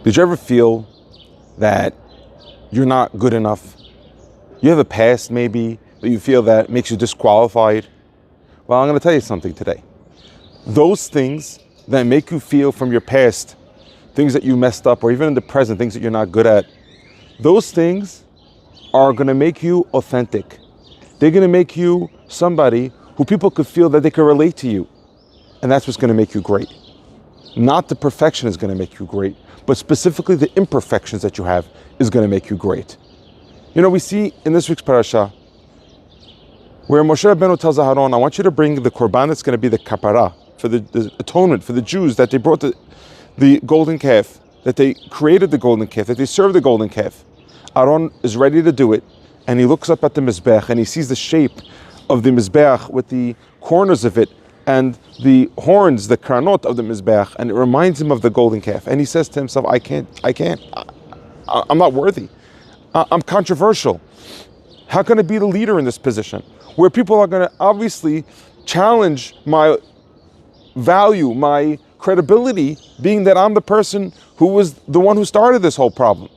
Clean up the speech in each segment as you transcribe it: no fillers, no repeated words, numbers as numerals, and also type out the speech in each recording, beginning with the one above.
Did you ever feel that you're not good enough? You have a past maybe that you feel that makes you disqualified? Well, I'm going to tell you something today. Those things that make you feel from your past, things that you messed up, or even in the present, things that you're not good at, those things are going to make you authentic. They're going to make you somebody who people could feel that they can relate to you. And that's what's going to make you great. Not the perfection is going to make you great, but specifically the imperfections that you have is going to make you great. You know, we see in this week's parasha where Moshe Rabbeinu tells Aharon, I want you to bring the korban that's going to be the kapara, for the atonement for the Jews, that they brought the golden calf, that they created the golden calf, that they served the golden calf. Aaron is ready to do it, and he looks up at the mizbeach and he sees the shape of the mizbeach with the corners of it and the horns, the kranot of the mizbeach, and it reminds him of the golden calf. And he says to himself, I'm not worthy. I'm controversial. How can I be the leader in this position? Where people are going to obviously challenge my value, my credibility, being that I'm the person who was the one who started this whole problem.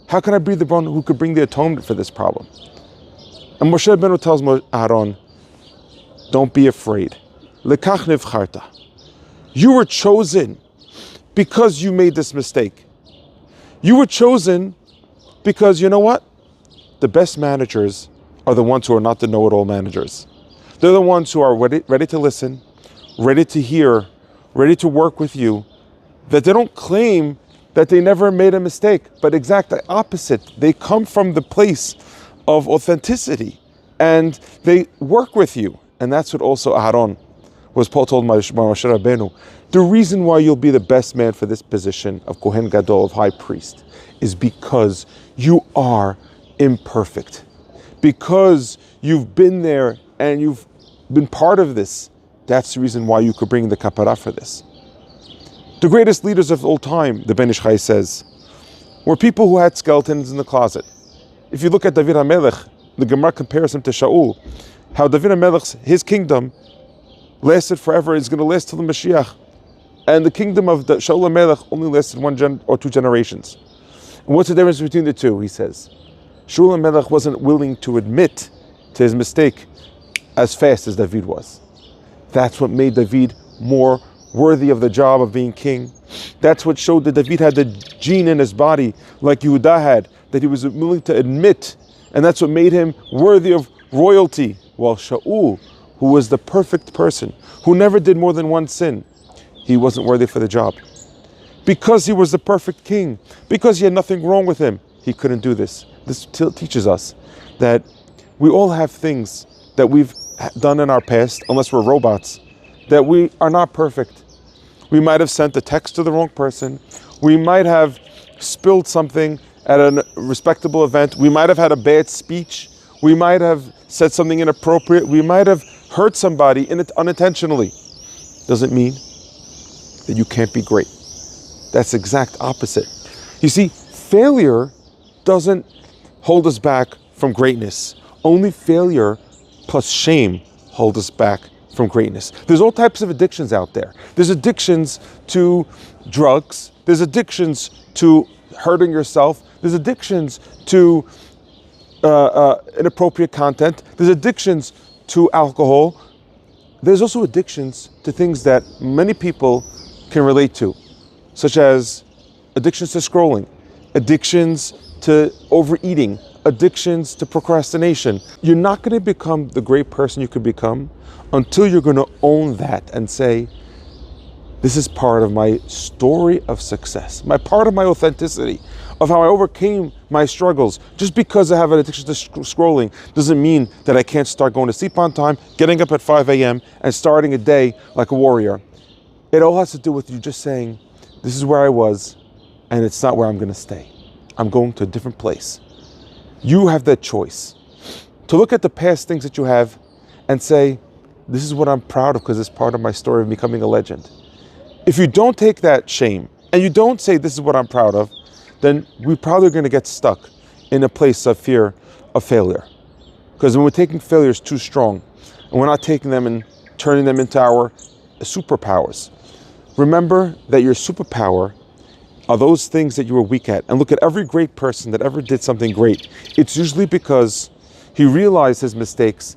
How can I be the one who could bring the atonement for this problem? And Moshe Rabbeinu tells Aaron, don't be afraid. Lekach nivcharta. You were chosen because you made this mistake. You were chosen because, you know what? The best managers are the ones who are not the know-it-all managers. They're the ones who are ready to listen, ready to hear, ready to work with you, that they don't claim that they never made a mistake, but exactly opposite. They come from the place of authenticity and they work with you. And that's what also Aharon was told by Moshe Rabbeinu. The reason why you'll be the best man for this position of Kohen Gadol, of high priest, is because you are imperfect. Because you've been there and you've been part of this. That's the reason why you could bring the kapara for this. The greatest leaders of all time, the Ben Ish Chai says, were people who had skeletons in the closet. If you look at David HaMelech, the Gemara compares him to Shaul, how David HaMelech, his kingdom lasted forever, is going to last till the Mashiach. And the kingdom of Shaul HaMelech only lasted one or two generations. And what's the difference between the two, he says? Shaul HaMelech wasn't willing to admit to his mistake as fast as David was. That's what made David more worthy of the job of being king. That's what showed that David had the gene in his body, like Yehuda had, that he was willing to admit, and that's what made him worthy of royalty. While Shaul, who was the perfect person, who never did more than one sin, he wasn't worthy for the job. Because he was the perfect king, because he had nothing wrong with him, he couldn't do this. This teaches us that we all have things that we've done in our past, unless we're robots, that we are not perfect. We might have sent a text to the wrong person. We might have spilled something at a respectable event. We might have had a bad speech. We might have said something inappropriate. We might have hurt somebody unintentionally. Doesn't mean that you can't be great. That's the exact opposite. You see, failure doesn't hold us back from greatness. Only failure plus shame hold us back from greatness. There's all types of addictions out there. There's addictions to drugs. There's addictions to hurting yourself. There's addictions to inappropriate content. There's addictions to alcohol. There's also addictions to things that many people can relate to, such as addictions to scrolling, addictions to overeating, addictions to procrastination. You're not going to become the great person you could become until you're going to own that and say, this is part of my story of success, part of my authenticity, of how I overcame my struggles. Just because I have an addiction to scrolling doesn't mean that I can't start going to sleep on time, getting up at 5 a.m. and starting a day like a warrior. It all has to do with you just saying, this is where I was, and it's not where I'm going to stay. I'm going to a different place. You have that choice to look at the past things that you have and say, this is what I'm proud of because it's part of my story of becoming a legend. If you don't take that shame and you don't say, this is what I'm proud of, then we're probably going to get stuck in a place of fear of failure. Because when we're taking failures too strong and we're not taking them and turning them into our superpowers, remember that your superpower are those things that you were weak at. And look at every great person that ever did something great. It's usually because he realized his mistakes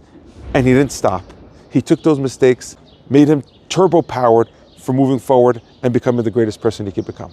and he didn't stop. He took those mistakes, made him turbo powered for moving forward and becoming the greatest person he could become.